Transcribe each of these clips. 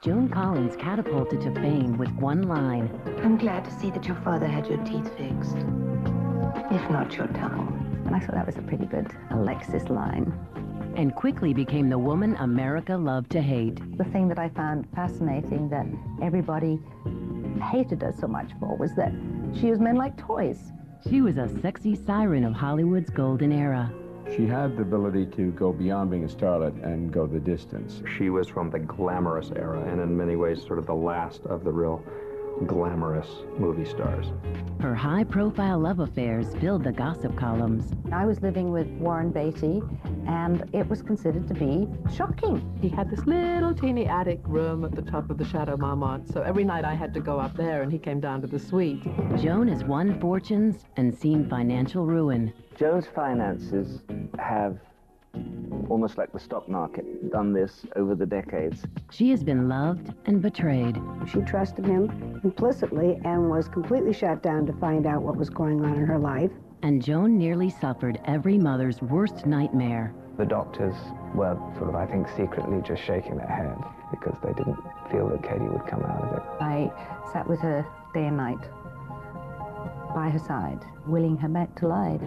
Joan Collins catapulted to fame with one line. I'm glad to see that your father had your teeth fixed, if not your tongue. And I thought that was a pretty good Alexis line. And quickly became the woman America loved to hate. The thing that I found fascinating that everybody hated her so much for was that she used men like toys. She was a sexy siren of Hollywood's golden era. She had the ability to go beyond being a starlet and go the distance. She was from the glamorous era, and in many ways sort of the last of the real glamorous movie stars. Her high-profile love affairs filled the gossip columns. I was living with Warren Beatty, and it was considered to be shocking. He had this little teeny attic room at the top of the Chateau Marmont, so every night I had to go up there and he came down to the suite. Joan has won fortunes and seen financial ruin. Joan's finances have, almost like the stock market, done this over the decades. She has been loved and betrayed. She trusted him implicitly and was completely shut down to find out what was going on in her life. And Joan nearly suffered every mother's worst nightmare. The doctors were sort of, I think, secretly just shaking their head because they didn't feel that Katie would come out of it. I sat with her day and night, by her side, willing her back to life.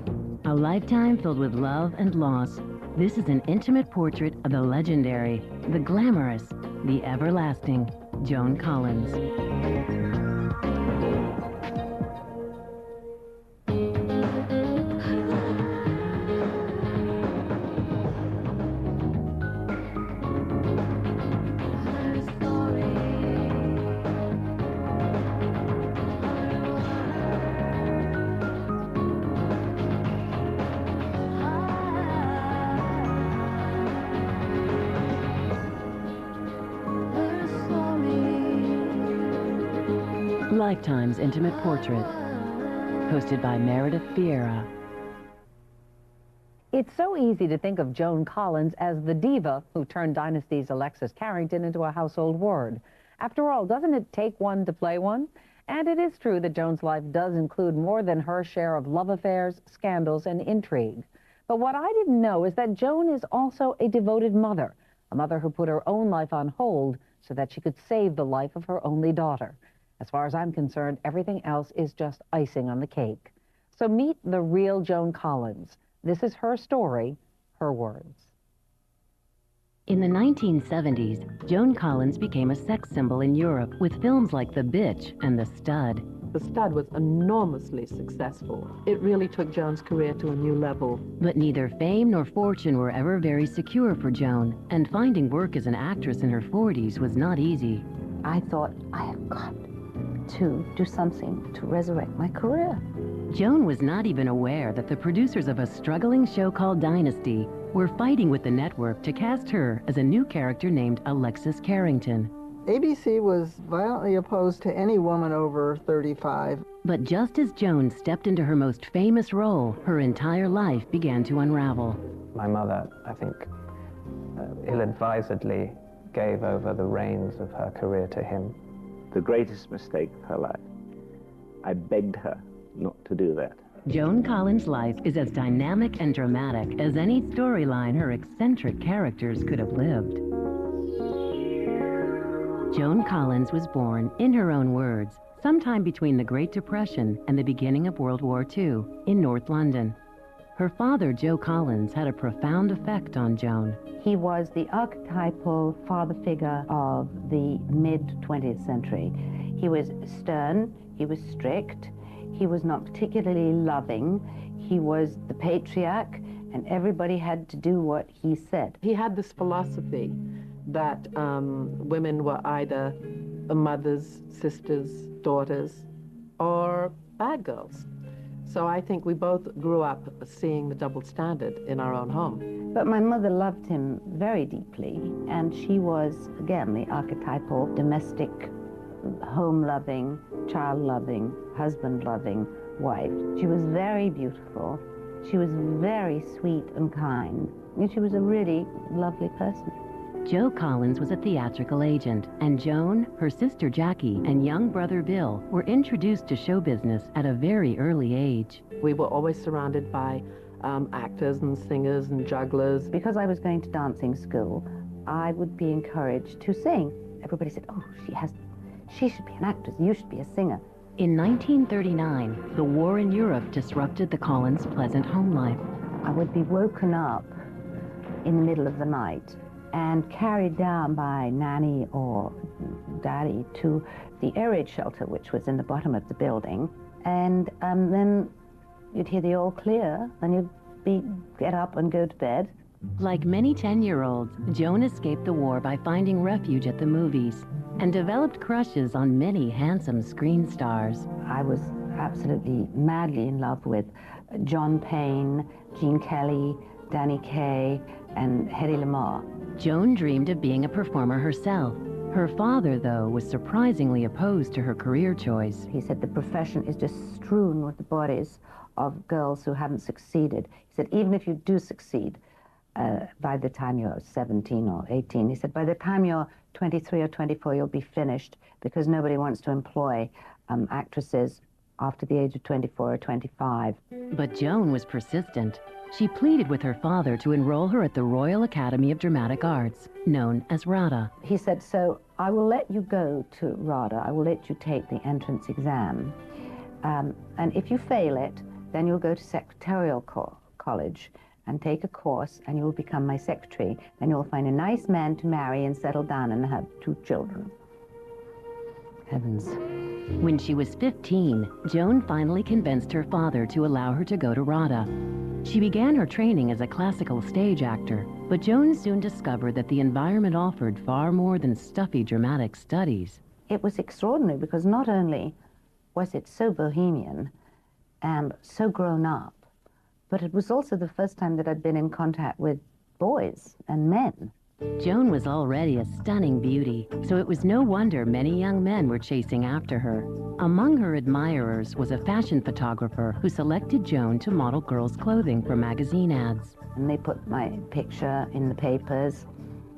A lifetime filled with love and loss. This is an intimate portrait of the legendary, the glamorous, the everlasting Joan Collins. Lifetime's Intimate Portrait, hosted by Meredith Vieira. It's so easy to think of Joan Collins as the diva who turned Dynasty's Alexis Carrington into a household word. After all, doesn't it take one to play one? And it is true that Joan's life does include more than her share of love affairs, scandals, and intrigue. But what I didn't know is that Joan is also a devoted mother, a mother who put her own life on hold so that she could save the life of her only daughter. As far as I'm concerned, everything else is just icing on the cake. So meet the real Joan Collins. This is her story, her words. In the 1970s, Joan Collins became a sex symbol in Europe with films like The Bitch and The Stud. The Stud was enormously successful. It really took Joan's career to a new level. But neither fame nor fortune were ever very secure for Joan, and finding work as an actress in her 40s was not easy. I thought, I have got to do something to resurrect my career. Joan was not even aware that the producers of a struggling show called Dynasty were fighting with the network to cast her as a new character named Alexis Carrington. ABC was violently opposed to any woman over 35. But just as Joan stepped into her most famous role, her entire life began to unravel. My mother, I think, ill-advisedly gave over the reins of her career to him. The greatest mistake of her life. I begged her not to do that. Joan Collins' life is as dynamic and dramatic as any storyline her eccentric characters could have lived. Joan Collins was born, in her own words, sometime between the Great Depression and the beginning of World War II in North London. Her father, Joe Collins, had a profound effect on Joan. He was the archetypal father figure of the mid-20th century. He was stern, he was strict, he was not particularly loving, he was the patriarch, and everybody had to do what he said. He had this philosophy that women were either mothers, sisters, daughters, or bad girls. So I think we both grew up seeing the double standard in our own home. But my mother loved him very deeply, and she was, again, the archetypal domestic, home-loving, child-loving, husband-loving wife. She was very beautiful. She was very sweet and kind, and she was a really lovely person. Joe Collins was a theatrical agent, and Joan, her sister Jackie, and young brother Bill were introduced to show business at a very early age. We were always surrounded by actors and singers and jugglers. Because I was going to dancing school, I would be encouraged to sing. everybody said, oh, she should be an actress, you should be a singer. In 1939, the war in Europe disrupted the Collins' pleasant home life. I would be woken up in the middle of the night and carried down by Nanny or Daddy to the air raid shelter, which was in the bottom of the building. And then you'd hear the all clear, then you'd get up and go to bed. Like many 10-year-olds, Joan escaped the war by finding refuge at the movies and developed crushes on many handsome screen stars. I was absolutely madly in love with John Payne, Gene Kelly, Danny Kaye, and Hedy Lamarr. Joan dreamed of being a performer herself. Her father, though, was surprisingly opposed to her career choice. He said the profession is just strewn with the bodies of girls who haven't succeeded. He said, even if you do succeed, by the time you're 17 or 18, he said, by the time you're 23 or 24, you'll be finished, because nobody wants to employ actresses after the age of 24 or 25. But Joan was persistent. She pleaded with her father to enroll her at the Royal Academy of Dramatic Arts, known as RADA. He said, so I will let you go to RADA, I will let you take the entrance exam, and if you fail it, then you'll go to Secretarial College and take a course, and you'll become my secretary, and you'll find a nice man to marry and settle down and have 2 children. Heavens. When she was 15, Joan finally convinced her father to allow her to go to RADA. She began her training as a classical stage actor, but Joan soon discovered that the environment offered far more than stuffy dramatic studies. It was extraordinary because not only was it so bohemian and so grown up, but it was also the first time that I'd been in contact with boys and men. Joan was already a stunning beauty, so it was no wonder many young men were chasing after her. Among her admirers was a fashion photographer who selected Joan to model girls' clothing for magazine ads. And they put my picture in the papers,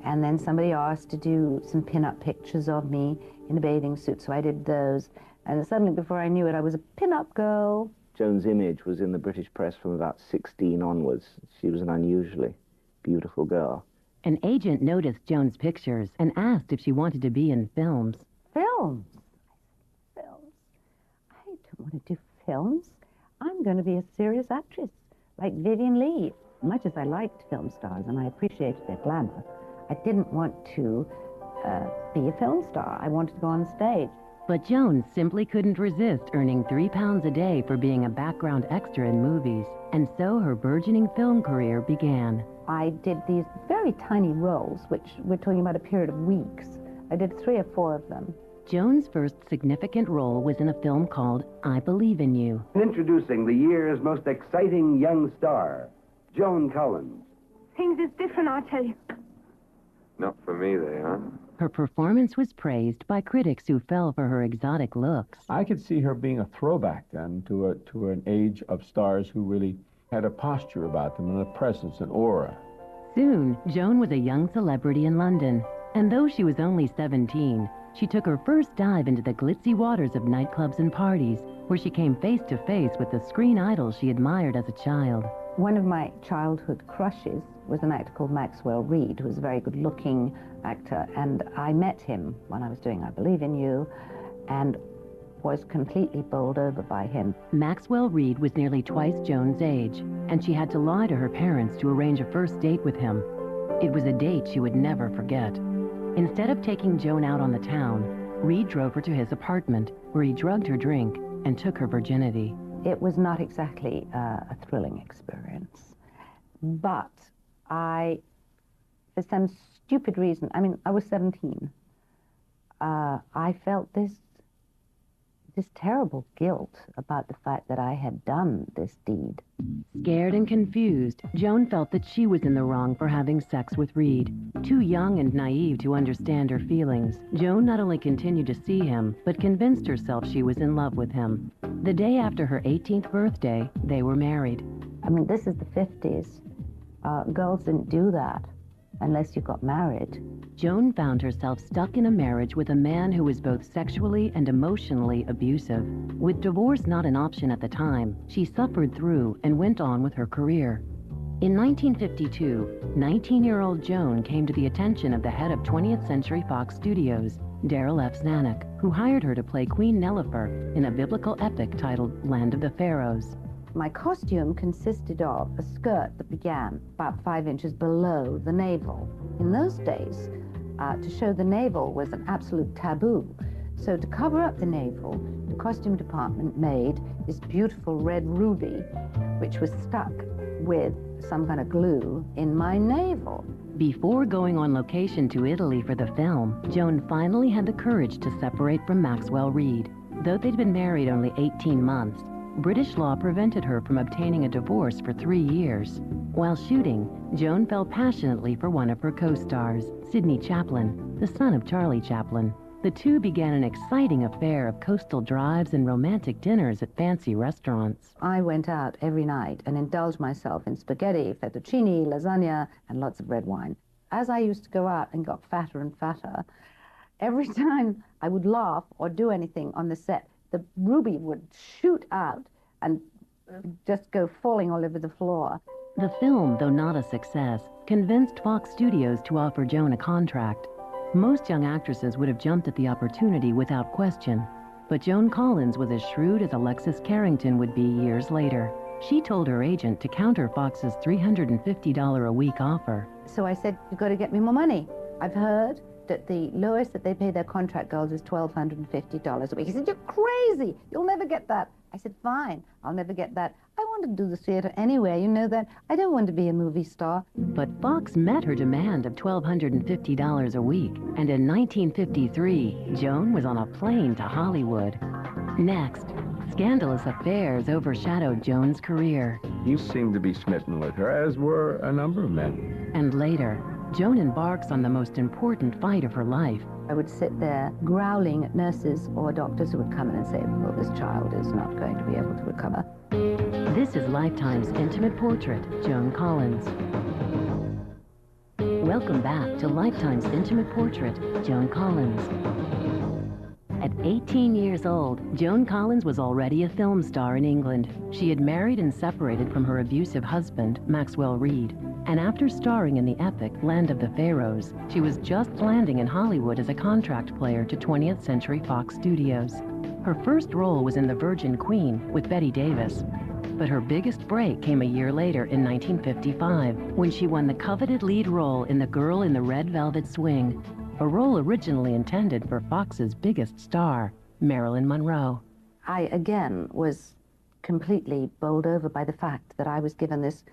and then somebody asked to do some pin-up pictures of me in a bathing suit, so I did those. And suddenly, before I knew it, I was a pin-up girl. Joan's image was in the British press from about 16 onwards. She was an unusually beautiful girl. An agent noticed Joan's pictures and asked if she wanted to be in films. Films? Films? I don't want to do films. I'm going to be a serious actress, like Vivien Leigh. Much as I liked film stars and I appreciated their glamour, I didn't want to be a film star. I wanted to go on stage. But Joan simply couldn't resist earning £3 a day for being a background extra in movies, and so her burgeoning film career began. I did these very tiny roles, which we're talking about a period of weeks. I did 3 or 4 of them. Joan's first significant role was in a film called I Believe in You. Introducing the year's most exciting young star, Joan Collins. Things is different, I tell you. Not for me, they aren't. Her performance was praised by critics who fell for her exotic looks. I could see her being a throwback then to an age of stars who really had a posture about them and a presence, an aura. Soon, Joan was a young celebrity in London, and though she was only 17, she took her first dive into the glitzy waters of nightclubs and parties, where she came face to face with the screen idol she admired as a child. One of my childhood crushes was an actor called Maxwell Reed, who was a very good-looking actor, and I met him when I was doing I Believe in You, and was completely bowled over by him. Maxwell Reed was nearly twice Joan's age, and she had to lie to her parents to arrange a first date with him. It was a date she would never forget. Instead of taking Joan out on the town, Reed drove her to his apartment, where he drugged her drink and took her virginity. It was not exactly a thrilling experience, but for some stupid reason, I mean, I was 17, I felt this terrible guilt about the fact that I had done this deed. Scared and confused, Joan felt that she was in the wrong for having sex with Reed. Too young and naive to understand her feelings, Joan not only continued to see him, but convinced herself she was in love with him. The day after her 18th birthday, they were married. I mean, this is the 50s. Girls didn't do that unless you got married. Joan found herself stuck in a marriage with a man who was both sexually and emotionally abusive. With divorce not an option at the time, she suffered through and went on with her career. In 1952, 19-year-old Joan came to the attention of the head of 20th Century Fox Studios, Darryl F. Zanuck, who hired her to play Queen Nilüfer in a biblical epic titled Land of the Pharaohs. My costume consisted of a skirt that began about 5 inches below the navel. In those days, to show the navel was an absolute taboo. So to cover up the navel, the costume department made this beautiful red ruby, which was stuck with some kind of glue in my navel. Before going on location to Italy for the film, Joan finally had the courage to separate from Maxwell Reed. Though they'd been married only 18 months, British law prevented her from obtaining a divorce for 3 years. While shooting, Joan fell passionately for one of her co-stars, Sidney Chaplin, the son of Charlie Chaplin. The two began an exciting affair of coastal drives and romantic dinners at fancy restaurants. I went out every night and indulged myself in spaghetti, fettuccine, lasagna, and lots of red wine. As I used to go out and got fatter and fatter, every time I would laugh or do anything on the set, the ruby would shoot out and just go falling all over the floor. The film, though not a success, convinced Fox Studios to offer Joan a contract. Most young actresses would have jumped at the opportunity without question, but Joan Collins was as shrewd as Alexis Carrington would be years later. She told her agent to counter Fox's $350 a week offer. So I said, you've got to get me more money. I've heard that the lowest that they pay their contract girls is $1,250 a week. He said, you're crazy. You'll never get that. I said, fine, I'll never get that. I want to do the theater anyway, you know that. I don't want to be a movie star. But Fox met her demand of $1,250 a week, and in 1953, Joan was on a plane to Hollywood. Next, scandalous affairs overshadowed Joan's career. You seemed to be smitten with her, as were a number of men. And later, Joan embarks on the most important fight of her life. I would sit there growling at nurses or doctors who would come in and say, well, this child is not going to be able to recover. This is Lifetime's intimate portrait, Joan Collins. Welcome back to Lifetime's intimate portrait, Joan Collins. At 18 years old, Joan Collins was already a film star in England. She had married and separated from her abusive husband, Maxwell Reed. And after starring in the epic Land of the Pharaohs, she was just landing in Hollywood as a contract player to 20th Century Fox Studios. Her first role was in The Virgin Queen with Bette Davis. But her biggest break came a year later in 1955, when she won the coveted lead role in The Girl in the Red Velvet Swing, a role originally intended for Fox's biggest star, Marilyn Monroe. I, again, was completely bowled over by the fact that I was given this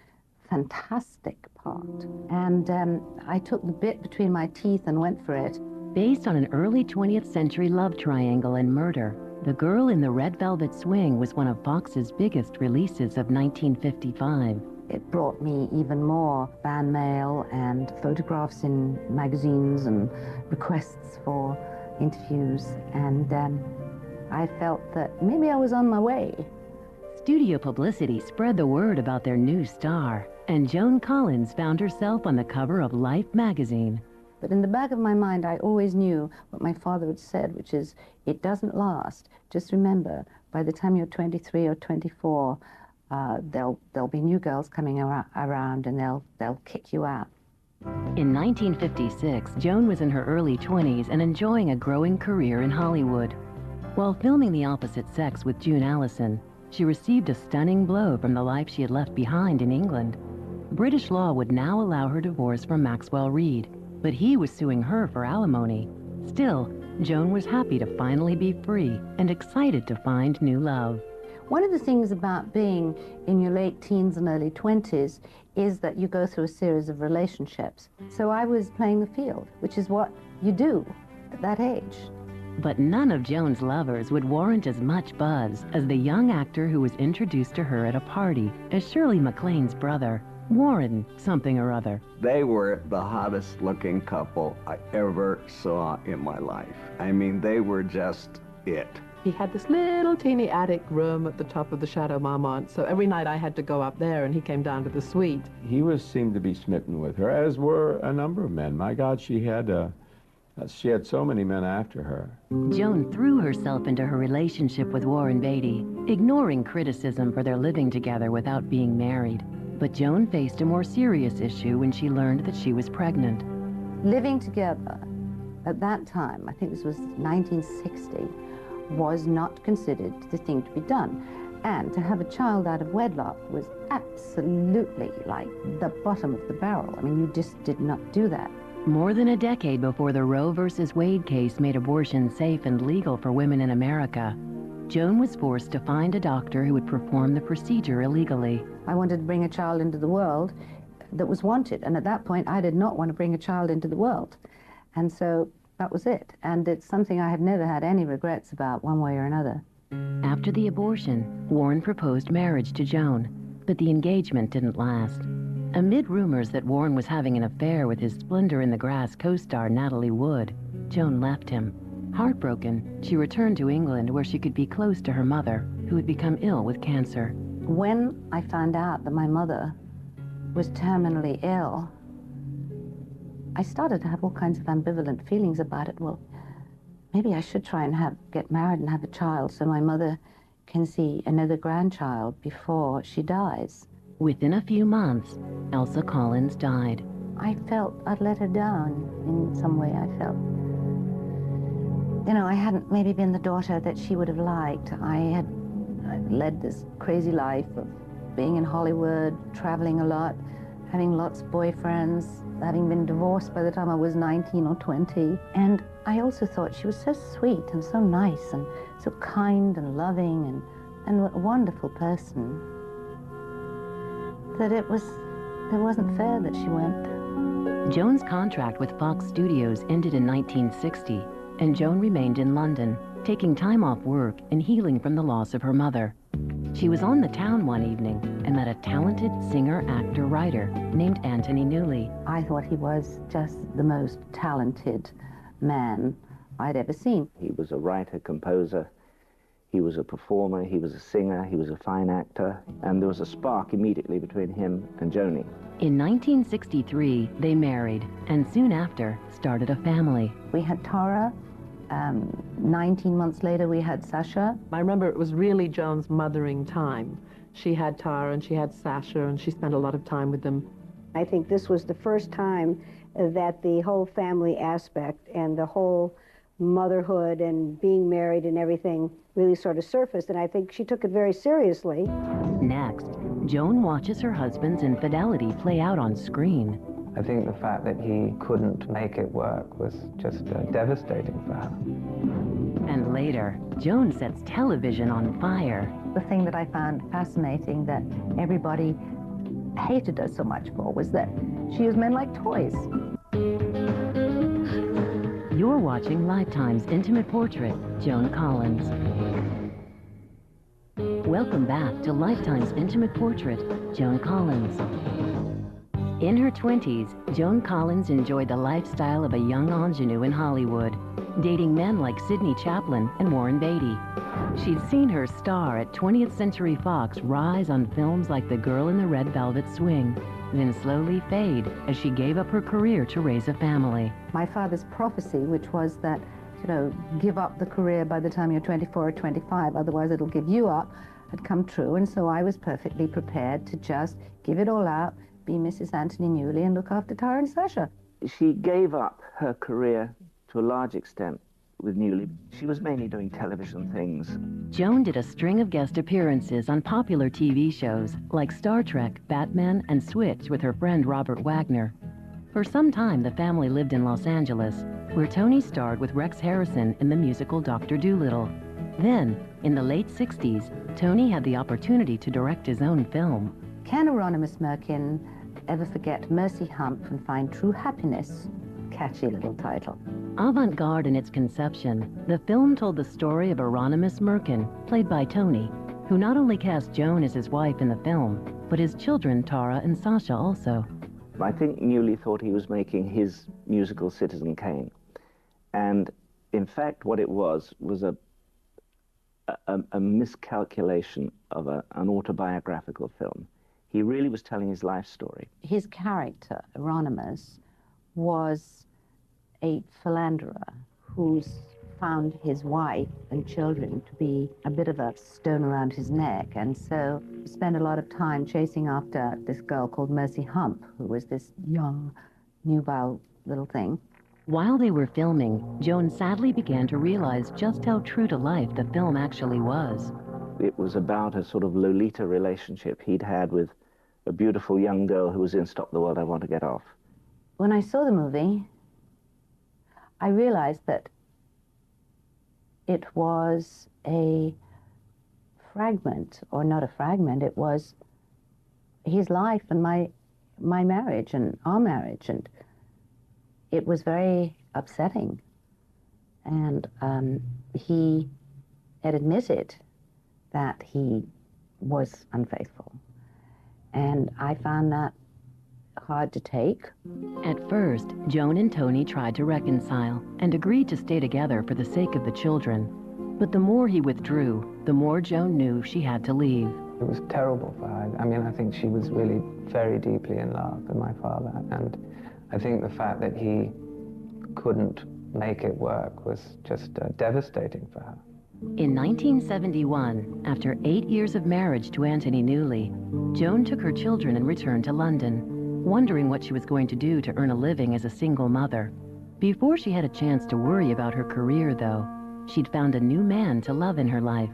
fantastic part. And I took the bit between my teeth and went for it. Based on an early 20th century love triangle and murder, The Girl in the Red Velvet Swing was one of Fox's biggest releases of 1955. It brought me even more fan mail and photographs in magazines and requests for interviews, and I felt that maybe I was on my way. Studio publicity spread the word about their new star, and Joan Collins found herself on the cover of Life magazine. But in the back of my mind, I always knew what my father had said, which is, it doesn't last. Just remember, by the time you're 23 or 24, there'll be new girls coming around and they'll kick you out. In 1956, Joan was in her early 20s and enjoying a growing career in Hollywood. While filming The Opposite Sex with June Allison, she received a stunning blow from the life she had left behind in England. British law would now allow her divorce from Maxwell Reed, but he was suing her for alimony. Still, Joan was happy to finally be free and excited to find new love. One of the things about being in your late teens and early 20s is that you go through a series of relationships. So I was playing the field, which is what you do at that age. But none of Joan's lovers would warrant as much buzz as the young actor who was introduced to her at a party as Shirley MacLaine's brother, Warren something or other. They were the hottest looking couple I ever saw in my life. I mean, they were just it. He had this little teeny attic room at the top of the Chateau Marmont, so every night I had to go up there and he came down to the suite. He seemed to be smitten with her, as were a number of men. My God, she had so many men after her. Joan threw herself into her relationship with Warren Beatty, ignoring criticism for their living together without being married. But Joan faced a more serious issue when she learned that she was pregnant. Living together at that time, I think this was 1960, was not considered the thing to be done. And to have a child out of wedlock was absolutely like the bottom of the barrel. I mean, you just did not do that. More than a decade before the Roe versus Wade case made abortion safe and legal for women in America, Joan was forced to find a doctor who would perform the procedure illegally. I wanted to bring a child into the world that was wanted, and at that point I did not want to bring a child into the world. And so that was it. And it's something I have never had any regrets about one way or another. After the abortion, Warren proposed marriage to Joan, but the engagement didn't last. Amid rumors that Warren was having an affair with his Splendor in the Grass co-star Natalie Wood, Joan left him. Heartbroken, she returned to England where she could be close to her mother, who had become ill with cancer. When I found out that my mother was terminally ill, I started to have all kinds of ambivalent feelings about it. Well, maybe I should try and get married and have a child so my mother can see another grandchild before she dies. Within a few months, Elsa Collins died. I felt I'd let her down in some way. I felt, you know, I hadn't maybe been the daughter that she would have liked. I led this crazy life of being in Hollywood, traveling a lot, having lots of boyfriends, having been divorced by the time I was 19 or 20. And I also thought she was so sweet and so nice and so kind and loving and a wonderful person that it wasn't fair that she went. Joan's contract with Fox Studios ended in 1960, and Joan remained in London, taking time off work and healing from the loss of her mother. She was on the town one evening and met a talented singer, actor, writer named Anthony Newley. I thought he was just the most talented man I'd ever seen. He was a writer, composer, he was a performer, he was a singer, he was a fine actor, and there was a spark immediately between him and Joni. In 1963, they married, and soon after, started a family. We had Tara. 19 months later, we had Sasha. I remember it was really Joan's mothering time. She had Tara and she had Sasha, and she spent a lot of time with them. I think this was the first time that the whole family aspect and the whole motherhood and being married and everything really sort of surfaced, and I think she took it very seriously. Next, Joan watches her husband's infidelity play out on screen. I think the fact that he couldn't make it work was just devastating for her. And later, Joan sets television on fire. The thing that I found fascinating that everybody hated her so much for was that she used men like toys. You're watching Lifetime's intimate portrait, Joan Collins. Welcome back to Lifetime's intimate portrait, Joan Collins. In her 20s, Joan Collins enjoyed the lifestyle of a young ingenue in Hollywood, dating men like Sidney Chaplin and Warren Beatty. She'd seen her star at 20th Century Fox rise on films like The Girl in the Red Velvet Swing, then slowly fade as she gave up her career to raise a family. My father's prophecy, which was that, you know, give up the career by the time you're 24 or 25, otherwise it'll give you up, had come true, and so I was perfectly prepared to just give it all out, be Mrs. Anthony Newley, and look after Tara and Sasha. She gave up her career to a large extent with Newley. She was mainly doing television things. Joan did a string of guest appearances on popular TV shows like Star Trek, Batman, and Switch with her friend Robert Wagner. For some time, the family lived in Los Angeles, where Tony starred with Rex Harrison in the musical Dr. Dolittle. Then, in the late 60s, Tony had the opportunity to direct his own film. Can Hieronymus Merkin ever forget Mercy Hump and find true happiness? Catchy little title. Avant-garde in its conception, the film told the story of Hieronymus Merkin, played by Tony, who not only cast Joan as his wife in the film, but his children Tara and Sasha also. I think Newley thought he was making his musical Citizen Kane. And in fact, what it was a miscalculation of an autobiographical film. He really was telling his life story. His character, Hieronymus, was a philanderer whose found his wife and children to be a bit of a stone around his neck, and so spent a lot of time chasing after this girl called Mercy Hump, who was this young, nubile little thing. While they were filming, Joan sadly began to realize just how true to life the film actually was. It was about a sort of Lolita relationship he'd had with a beautiful young girl who was in Stop the World, I Want to Get Off. When I saw the movie, I realized that it was a fragment, or not a fragment, it was his life and my marriage and our marriage, and it was very upsetting. And he had admitted that he was unfaithful. And I found that hard to take. At first, Joan and Tony tried to reconcile and agreed to stay together for the sake of the children. But the more he withdrew, the more Joan knew she had to leave. It was terrible for her. I mean, I think she was really very deeply in love with my father, and I think the fact that he couldn't make it work was just devastating for her. In 1971, after 8 years of marriage to Anthony Newley, Joan took her children and returned to London, wondering what she was going to do to earn a living as a single mother. Before she had a chance to worry about her career, though, she'd found a new man to love in her life.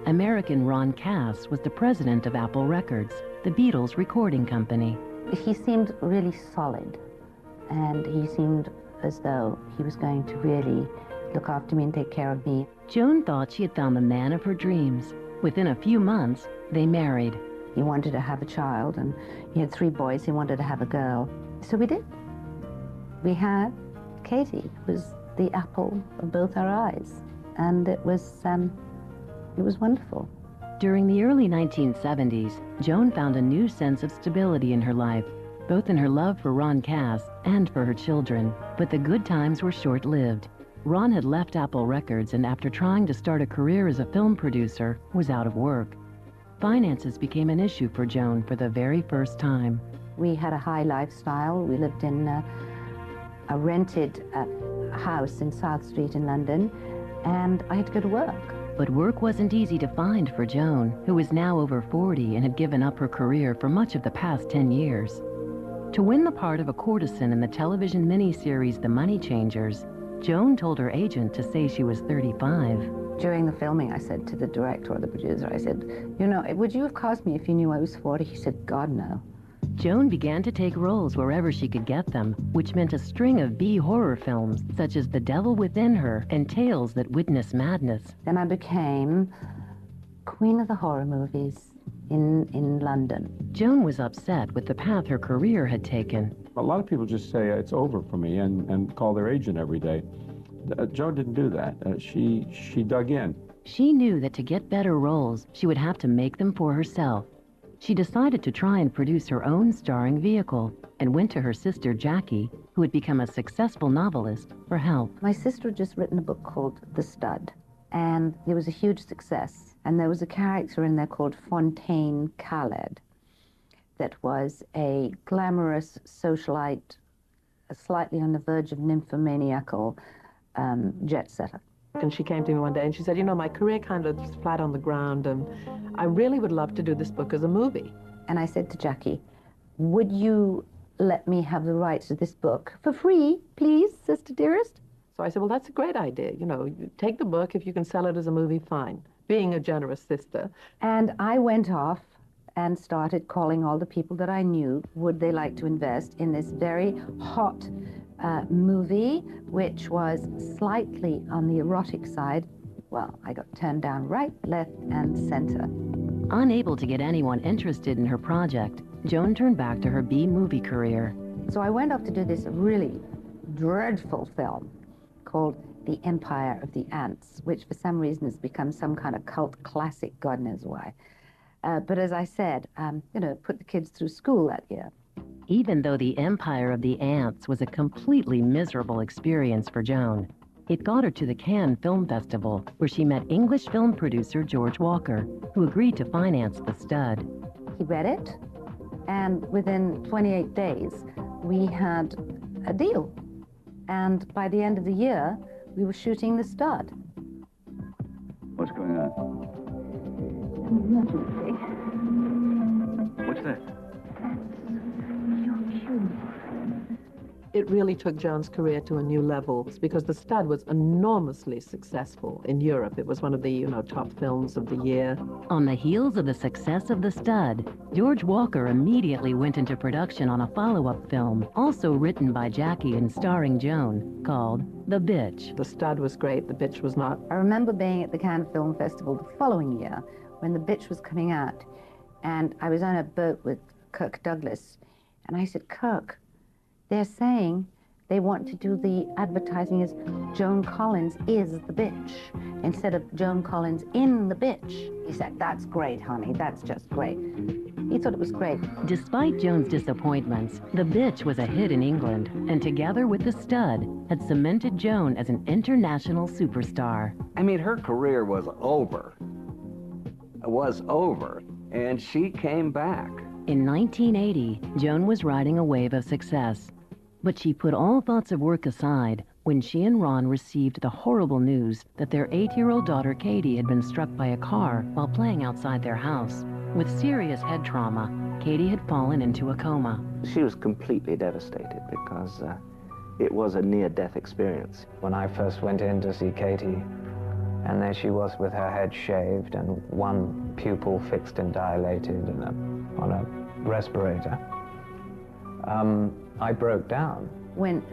American Ron Cass was the president of Apple Records, the Beatles' recording company. He seemed really solid, and he seemed as though he was going to really look after me and take care of me. Joan thought she had found the man of her dreams. Within a few months, they married. He wanted to have a child, and he had 3 boys. He wanted to have a girl. So we did. We had Katie, who was the apple of both our eyes, and it was wonderful. During the early 1970s, Joan found a new sense of stability in her life, both in her love for Ron Cass and for her children. But the good times were short-lived. Ron had left Apple Records, and after trying to start a career as a film producer, was out of work. Finances became an issue for Joan for the very first time. We had a high lifestyle. We lived in a rented house in South Street in London, and I had to go to work. But work wasn't easy to find for Joan, who was now over 40 and had given up her career for much of the past 10 years. To win the part of a courtesan in the television miniseries The Money Changers, Joan told her agent to say she was 35. During the filming, I said to the director or the producer, I said, you know, would you have cast me if you knew I was 40? He said, God, no. Joan began to take roles wherever she could get them, which meant a string of B-horror films, such as The Devil Within Her and Tales That Witness Madness. Then I became queen of the horror movies in London. Joan was upset with the path her career had taken. A lot of people just say it's over for me and call their agent every day. Joan didn't do that. She dug in. She knew that to get better roles, she would have to make them for herself. She decided to try and produce her own starring vehicle and went to her sister Jackie, who had become a successful novelist, for help. My sister had just written a book called The Stud, and it was a huge success. And there was a character in there called Fontaine Khaled that was a glamorous socialite, slightly on the verge of nymphomaniacal jet setter. And she came to me one day and she said, you know, my career kind of is flat on the ground, and I really would love to do this book as a movie. And I said to Jackie, would you let me have the rights to this book for free, please, sister dearest? So I said, well, that's a great idea. You know, you take the book. If you can sell it as a movie, fine. Being a generous sister. And I went off and started calling all the people that I knew. Would they like to invest in this very hot movie, which was slightly on the erotic side? Well, I got turned down right, left, and center. Unable to get anyone interested in her project, Joan turned back to her B-movie career. So I went off to do this really dreadful film called The Empire of the Ants, which for some reason has become some kind of cult classic, God knows why. But as I said, you know, put the kids through school that year. Even though The Empire of the Ants was a completely miserable experience for Joan, it got her to the Cannes Film Festival, where she met English film producer George Walker, who agreed to finance The Stud. He read it, and within 28 days, we had a deal. And by the end of the year, We were shooting The Stud. What's going on? Emergency. What's that? It really took Joan's career to a new level because The Stud was enormously successful in Europe. It was one of the, top films of the year. On the heels of the success of The Stud, George Walker immediately went into production on a follow-up film, also written by Jackie and starring Joan, called The Bitch. The Stud was great, The Bitch was not. I remember being at the Cannes Film Festival the following year when The Bitch was coming out, and I was on a boat with Kirk Douglas, and I said, Kirk, they're saying they want to do the advertising as Joan Collins is the bitch instead of Joan Collins in the bitch. He said, that's great, honey, that's just great. He thought it was great. Despite Joan's disappointments, The Bitch was a hit in England, and together with The Stud, had cemented Joan as an international superstar. I mean, her career was over. It was over, and she came back. In 1980, Joan was riding a wave of success. But she put all thoughts of work aside when she and Ron received the horrible news that their 8-year-old daughter Katie had been struck by a car while playing outside their house. With serious head trauma, Katie had fallen into a coma. She was completely devastated because it was a near-death experience. When I first went in to see Katie, and there she was with her head shaved and one pupil fixed and dilated and on a respirator, I broke down. When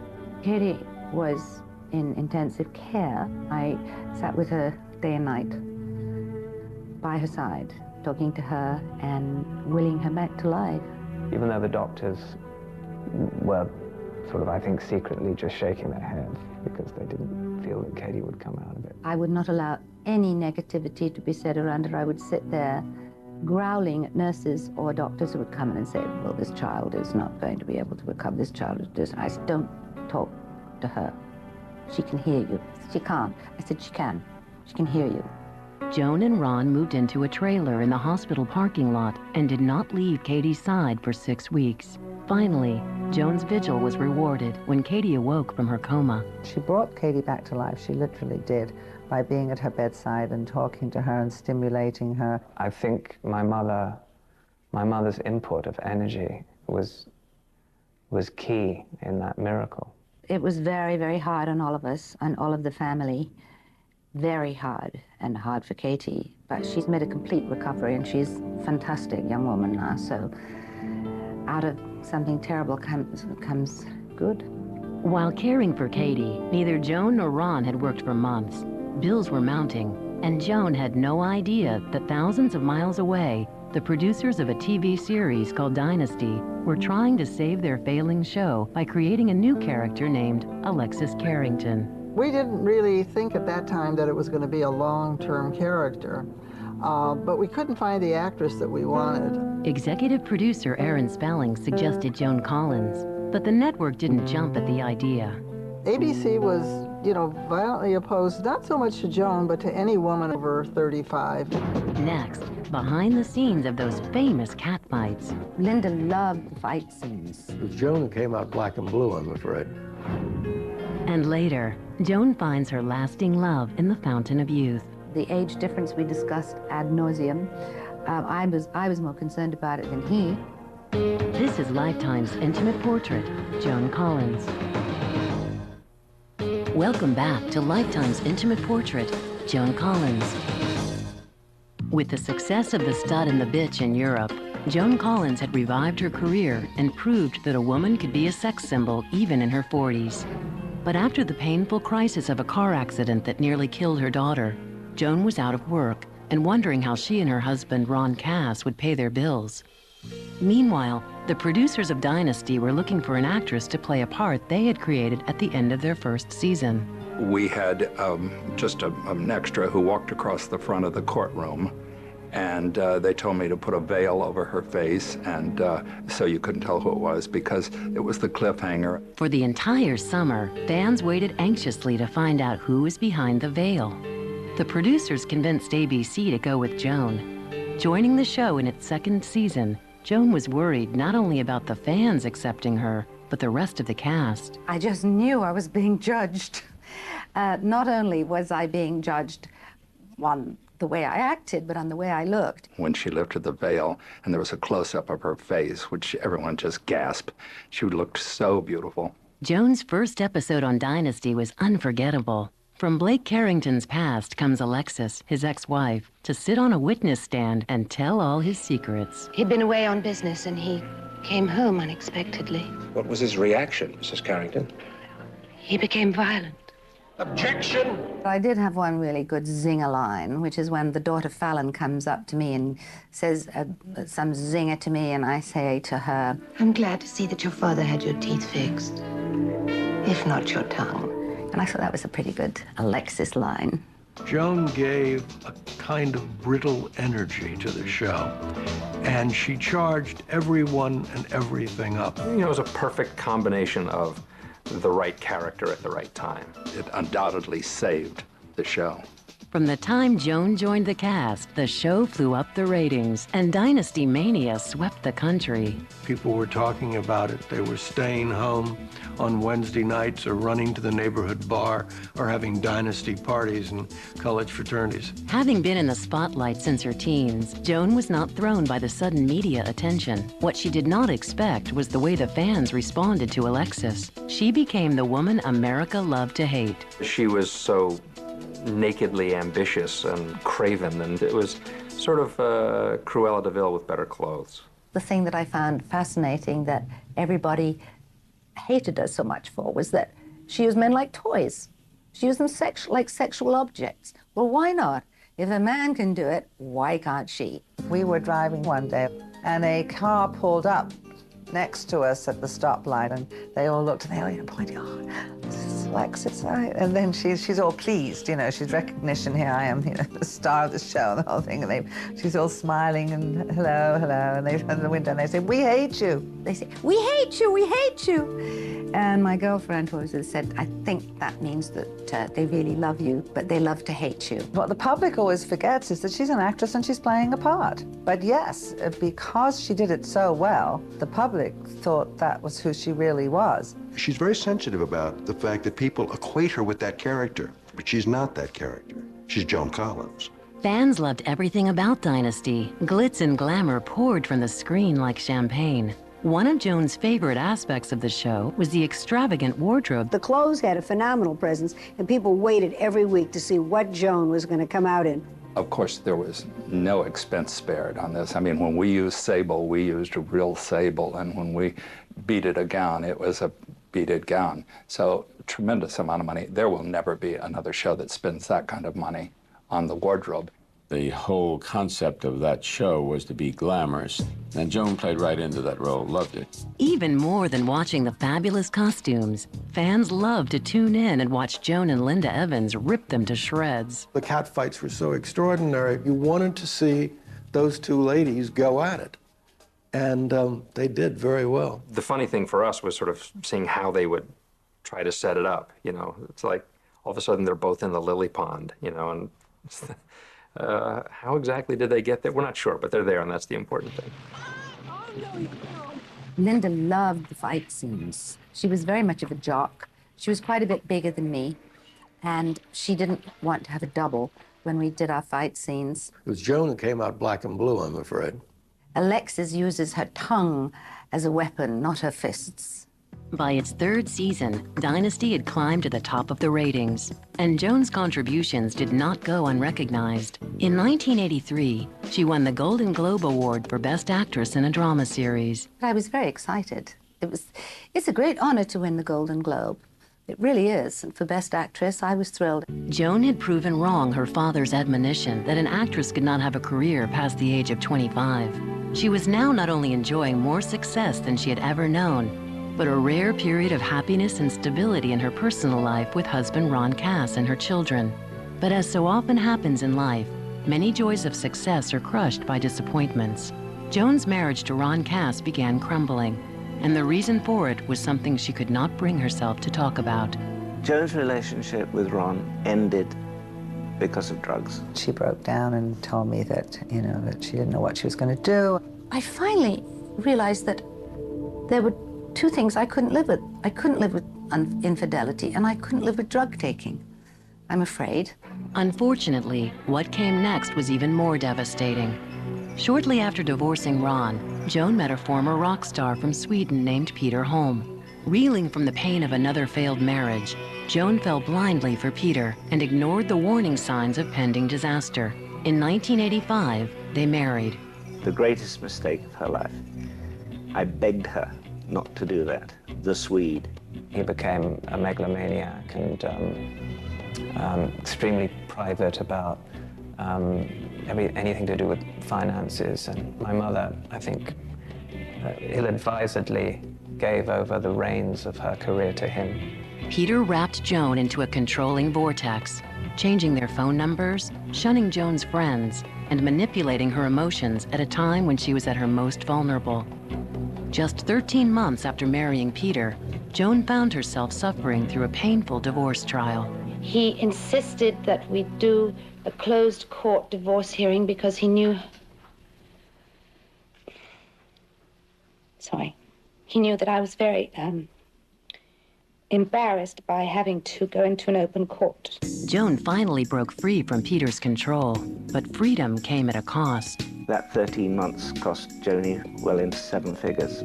Katie was in intensive care, I sat with her day and night by her side, talking to her and willing her back to life. Even though the doctors were sort of, I think, secretly just shaking their heads because they didn't feel that Katie would come out of it. I would not allow any negativity to be said around her. I would sit there growling at nurses or doctors who would come in and say, well, this child is not going to be able to recover. This child is this. I said, don't talk to her. She can hear you. She can't. I said, she can. She can hear you. Joan and Ron moved into a trailer in the hospital parking lot and did not leave Katie's side for 6 weeks. Finally, Joan's vigil was rewarded when Katie awoke from her coma. She brought Katie back to life, she literally did, by being at her bedside and talking to her and stimulating her. I think my mother's input of energy was key in that miracle. It was very, very hard on all of us and all of the family. Very hard, and hard for Katie. But she's made a complete recovery, and she's a fantastic young woman now. So out of something terrible comes good. While caring for Katie, neither Joan nor Ron had worked for months. Bills were mounting, and Joan had no idea that thousands of miles away, the producers of a TV series called Dynasty were trying to save their failing show by creating a new character named Alexis Carrington. We didn't really think at that time that it was going to be a long-term character, but we couldn't find the actress that we wanted. Executive producer Aaron Spelling suggested Joan Collins, but the network didn't jump at the idea. ABC was, violently opposed, not so much to Joan, but to any woman over 35. Next, behind the scenes of those famous cat fights. Linda loved the fight scenes. Joan came out black and blue, I'm afraid. And later, Joan finds her lasting love in the Fountain of Youth. The age difference we discussed ad nauseum. I was more concerned about it than he. This is Lifetime's intimate portrait, Joan Collins. Welcome back to Lifetime's intimate portrait, Joan Collins. With the success of The Stud and the Bitch in Europe, Joan Collins had revived her career and proved that a woman could be a sex symbol even in her 40s. But after the painful crisis of a car accident that nearly killed her daughter, Joan was out of work and wondering how she and her husband, Ron Cass, would pay their bills. Meanwhile, the producers of Dynasty were looking for an actress to play a part they had created at the end of their first season. We had just an extra who walked across the front of the courtroom, and they told me to put a veil over her face, and so you couldn't tell who it was because it was the cliffhanger. For the entire summer, fans waited anxiously to find out who was behind the veil. The producers convinced ABC to go with Joan. Joining the show in its second season, Joan was worried not only about the fans accepting her, but the rest of the cast. I just knew I was being judged. Not only was I being judged on the way I acted, but on the way I looked. When she lifted the veil and there was a close-up of her face, which everyone just gasped, she looked so beautiful. Joan's first episode on Dynasty was unforgettable. From Blake Carrington's past comes Alexis, his ex-wife, to sit on a witness stand and tell all his secrets. He'd been away on business and he came home unexpectedly. What was his reaction, Mrs. Carrington? He became violent. Objection! I did have one really good zinger line, which is when the daughter Fallon comes up to me and says some zinger to me, and I say to her, I'm glad to see that your father had your teeth fixed, if not your tongue. And I thought that was a pretty good Alexis line. Joan gave a kind of brittle energy to the show, and she charged everyone and everything up. You know, it was a perfect combination of the right character at the right time. It undoubtedly saved the show. From the time Joan joined the cast, the show flew up the ratings, and Dynasty mania swept the country. People were talking about it. They were staying home on Wednesday nights or running to the neighborhood bar or having Dynasty parties and college fraternities. Having been in the spotlight since her teens, Joan was not thrown by the sudden media attention. What she did not expect was the way the fans responded to Alexis. She became the woman America loved to hate. She was so nakedly ambitious and craven, and it was sort of Cruella de Vil with better clothes. The thing that I found fascinating that everybody hated her so much for was that she used men like toys. She used them like sexual objects. Well, why not? If a man can do it, why can't she? We were driving one day, and a car pulled up next to us at the stoplight, and they all looked, and they all pointed, oh, this is Alexis, right? And then she's all pleased, you know, she's recognition, here I am, you know, the star of the show, the whole thing, and she's all smiling, and hello, hello, and they run the window, and they say, we hate you. They say, we hate you, we hate you. And my girlfriend always said, I think that means that they really love you, but they love to hate you. What the public always forgets is that she's an actress and she's playing a part. But yes, because she did it so well, the public thought that was who she really was. She's very sensitive about the fact that people equate her with that character, but she's not that character. She's Joan Collins. Fans loved everything about Dynasty. Glitz and glamour poured from the screen like champagne. One of Joan's favorite aspects of the show was the extravagant wardrobe. The clothes had a phenomenal presence, and people waited every week to see what Joan was going to come out in. Of course, there was no expense spared on this. I mean, when we used sable, we used a real sable, and when we beaded a gown, it was a beaded gown. So, tremendous amount of money. There will never be another show that spends that kind of money on the wardrobe. The whole concept of that show was to be glamorous, and Joan played right into that role, loved it. Even more than watching the fabulous costumes, fans loved to tune in and watch Joan and Linda Evans rip them to shreds. The cat fights were so extraordinary. You wanted to see those two ladies go at it, and they did very well. The funny thing for us was sort of seeing how they would try to set it up, you know. It's like all of a sudden they're both in the lily pond, you know, and how exactly did they get there? We're not sure, but they're there, and that's the important thing. Linda loved the fight scenes. She was very much of a jock. She was quite a bit bigger than me, and she didn't want to have a double when we did our fight scenes. It was Joan who came out black and blue, I'm afraid. Alexis uses her tongue as a weapon, not her fists. By its third season, Dynasty had climbed to the top of the ratings, and Joan's contributions did not go unrecognized. In 1983, she won the Golden Globe Award for Best Actress in a Drama Series. I was very excited. It's a great honor to win the Golden Globe. It really is, and for Best Actress, I was thrilled. Joan had proven wrong her father's admonition that an actress could not have a career past the age of 25. She was now not only enjoying more success than she had ever known, but a rare period of happiness and stability in her personal life with husband Ron Cass and her children. But as so often happens in life, many joys of success are crushed by disappointments. Joan's marriage to Ron Cass began crumbling, and the reason for it was something she could not bring herself to talk about. Joan's relationship with Ron ended because of drugs. She broke down and told me that, you know, that she didn't know what she was going to do. I finally realized that there were two things I couldn't live with. I couldn't live with infidelity, and I couldn't live with drug taking. I'm afraid. Unfortunately, what came next was even more devastating. Shortly after divorcing Ron, Joan met a former rock star from Sweden named Peter Holm. Reeling from the pain of another failed marriage, Joan fell blindly for Peter and ignored the warning signs of pending disaster. In 1985, they married. The greatest mistake of her life. I begged her not to do that. The Swede. He became a megalomaniac and extremely private about anything to do with finances. And my mother, I think, ill-advisedly gave over the reins of her career to him. Peter wrapped Joan into a controlling vortex, changing their phone numbers, shunning Joan's friends, and manipulating her emotions at a time when she was at her most vulnerable. Just 13 months after marrying Peter, Joan found herself suffering through a painful divorce trial. He insisted that we do a closed court divorce hearing because he knew... He knew that I was very, embarrassed by having to go into an open court. Joan finally broke free from Peter's control, but freedom came at a cost. That 13 months cost Joni well into 7 figures.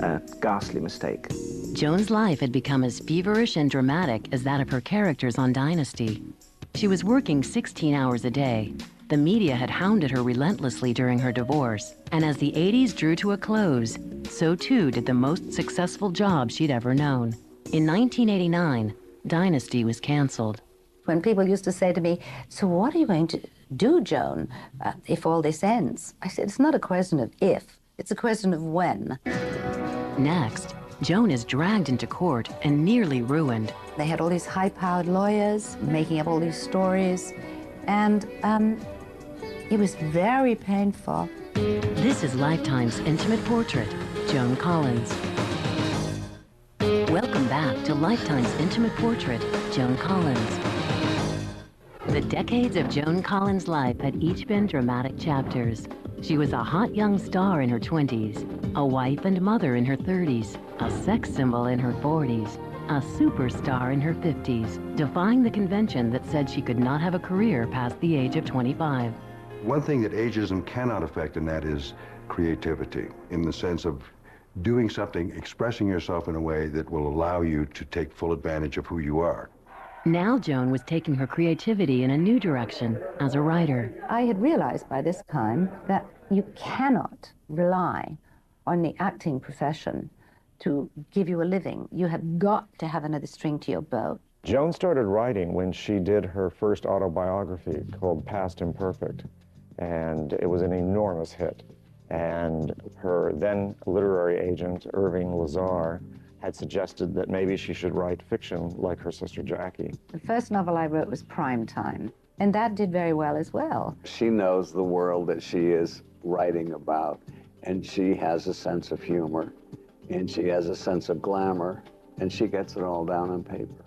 A ghastly mistake. Joan's life had become as feverish and dramatic as that of her characters on Dynasty. She was working 16 hours a day. The media had hounded her relentlessly during her divorce, and as the 80s drew to a close, so too did the most successful job she'd ever known. In 1989, Dynasty was canceled. When people used to say to me, so what are you going to do, Joan, if all this ends? I said, it's not a question of if, it's a question of when. Next, Joan is dragged into court and nearly ruined. They had all these high-powered lawyers making up all these stories, and it was very painful. This is Lifetime's intimate portrait, Joan Collins. Welcome back to Lifetime's intimate portrait, Joan Collins. The decades of Joan Collins' life had each been dramatic chapters. She was a hot young star in her 20s, a wife and mother in her 30s, a sex symbol in her 40s, a superstar in her 50s, defying the convention that said she could not have a career past the age of 25. One thing that ageism cannot affect, and that is creativity, in the sense of doing something, expressing yourself in a way that will allow you to take full advantage of who you are. Now Joan was taking her creativity in a new direction as a writer. I had realized by this time that you cannot rely on the acting profession to give you a living. You have got to have another string to your bow. Joan started writing when she did her first autobiography called Past Imperfect, and it was an enormous hit. And her then literary agent, Irving Lazar, had suggested that maybe she should write fiction like her sister Jackie. The first novel I wrote was Prime Time, and that did very well as well. She knows the world that she is writing about, and she has a sense of humor, and she has a sense of glamour, and she gets it all down on paper.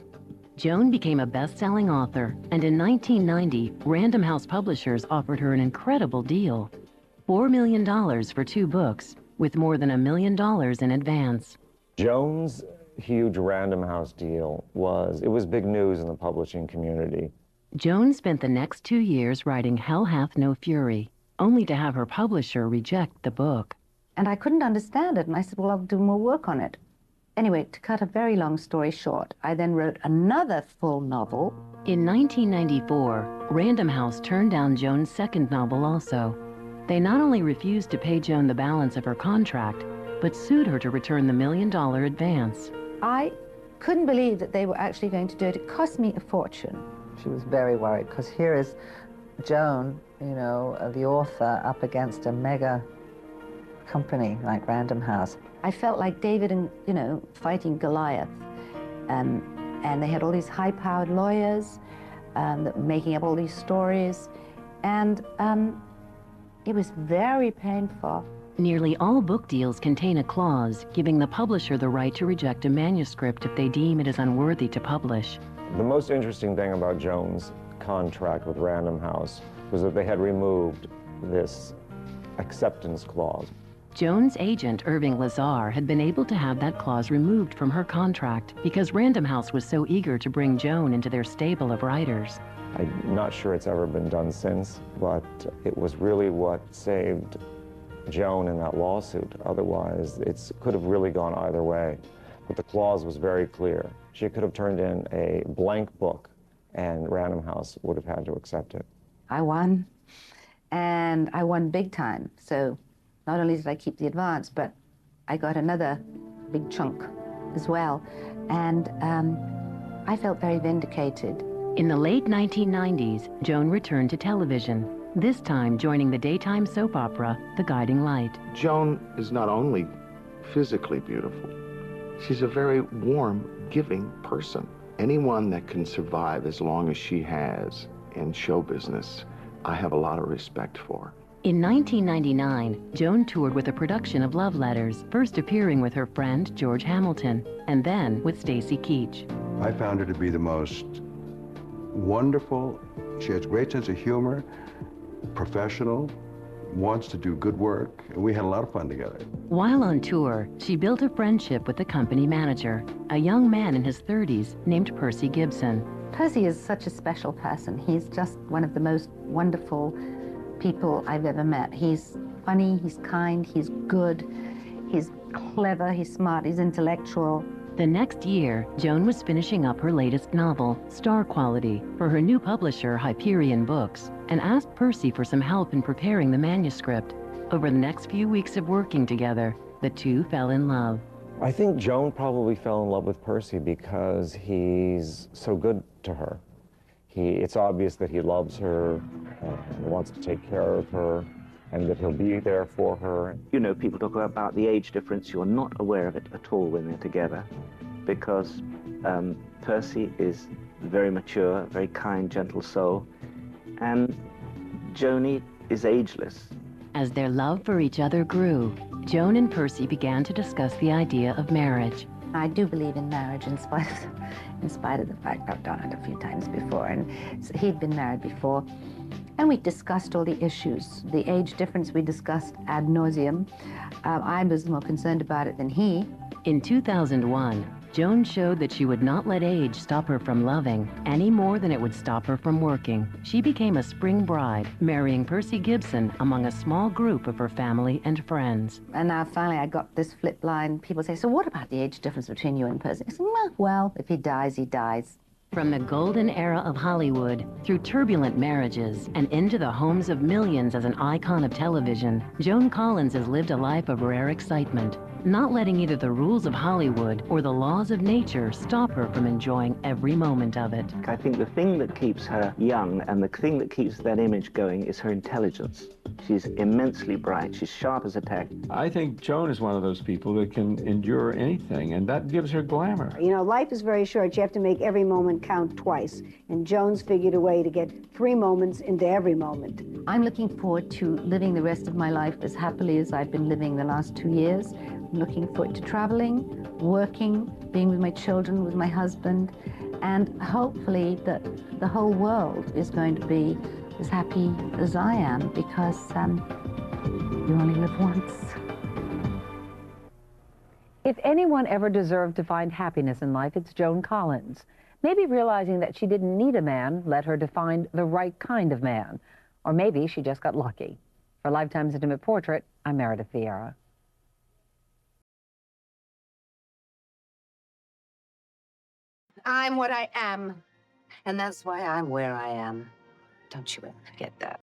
Joan became a best-selling author, and in 1990, Random House Publishers offered her an incredible deal. $4 million for 2 books, with more than $1 million in advance. Joan's huge Random House deal was big news in the publishing community. Joan spent the next 2 years writing Hell Hath No Fury, only to have her publisher reject the book. And I couldn't understand it, and I said, well, I'll do more work on it. Anyway, to cut a very long story short, I then wrote another full novel. In 1994, Random House turned down Joan's second novel also. They not only refused to pay Joan the balance of her contract, but sued her to return the $1 million advance. I couldn't believe that they were actually going to do it. It cost me a fortune. She was very worried, because here is Joan, you know, the author, up against a mega company like Random House. I felt like David and, you know, fighting Goliath. And they had all these high-powered lawyers that were making up all these stories. And it was very painful. Nearly all book deals contain a clause giving the publisher the right to reject a manuscript if they deem it is unworthy to publish. The most interesting thing about Joan's contract with Random House was that they had removed this acceptance clause. Joan's agent, Irving Lazar, had been able to have that clause removed from her contract because Random House was so eager to bring Joan into their stable of writers. I'm not sure it's ever been done since, but it was really what saved Joan in that lawsuit. Otherwise, it could have really gone either way. But the clause was very clear. She could have turned in a blank book, and Random House would have had to accept it. I won, and I won big time. So not only did I keep the advance, but I got another big chunk as well. And I felt very vindicated. In the late 1990s, Joan returned to television, this time joining the daytime soap opera, The Guiding Light. Joan is not only physically beautiful, she's a very warm, giving person. Anyone that can survive as long as she has in show business, I have a lot of respect for. In 1999, Joan toured with a production of Love Letters, first appearing with her friend George Hamilton, and then with Stacy Keach. I found her to be the most wonderful. She has a great sense of humor, professional, wants to do good work, and we had a lot of fun together. While on tour, she built a friendship with the company manager, a young man in his 30s named Percy Gibson. Percy is such a special person. He's just one of the most wonderful people I've ever met. He's funny, he's kind, he's good, he's clever, he's smart, he's intellectual. The next year, Joan was finishing up her latest novel, Star Quality, for her new publisher, Hyperion Books, and asked Percy for some help in preparing the manuscript. Over the next few weeks of working together, the two fell in love. I think Joan probably fell in love with Percy because he's so good to her. It's obvious that he loves her, and wants to take care of her, and that he'll be there for her. You know, people talk about the age difference. You're not aware of it at all when they're together, because Percy is very mature, very kind, gentle soul, and Joni is ageless. As their love for each other grew, Joan and Percy began to discuss the idea of marriage. I do believe in marriage in spite of the fact I've done it a few times before, and he'd been married before. And we discussed all the issues. The age difference we discussed ad nauseum. I was more concerned about it than he. In 2001, Joan showed that she would not let age stop her from loving any more than it would stop her from working. She became a spring bride, marrying Percy Gibson among a small group of her family and friends. And now finally I got this flip line. People say, so what about the age difference between you and Percy? I said, well, if he dies, he dies. From the golden era of Hollywood, through turbulent marriages, and into the homes of millions as an icon of television, Joan Collins has lived a life of rare excitement, not letting either the rules of Hollywood or the laws of nature stop her from enjoying every moment of it. I think the thing that keeps her young and the thing that keeps that image going is her intelligence. She's immensely bright. She's sharp as a tack. I think Joan is one of those people that can endure anything, and that gives her glamour. You know, life is very short. You have to make every moment count twice. And Joan's figured a way to get 3 moments into every moment. I'm looking forward to living the rest of my life as happily as I've been living the last 2 years. I'm looking forward to traveling, working, being with my children, with my husband, and hopefully that the whole world is going to be as happy as I am, because you only live once. If anyone ever deserved to find happiness in life, it's Joan Collins. Maybe realizing that she didn't need a man led her to find the right kind of man. Or maybe she just got lucky. For Lifetime's Intimate Portrait, I'm Meredith Vieira. I'm what I am, and that's why I'm where I am. Don't you ever forget that.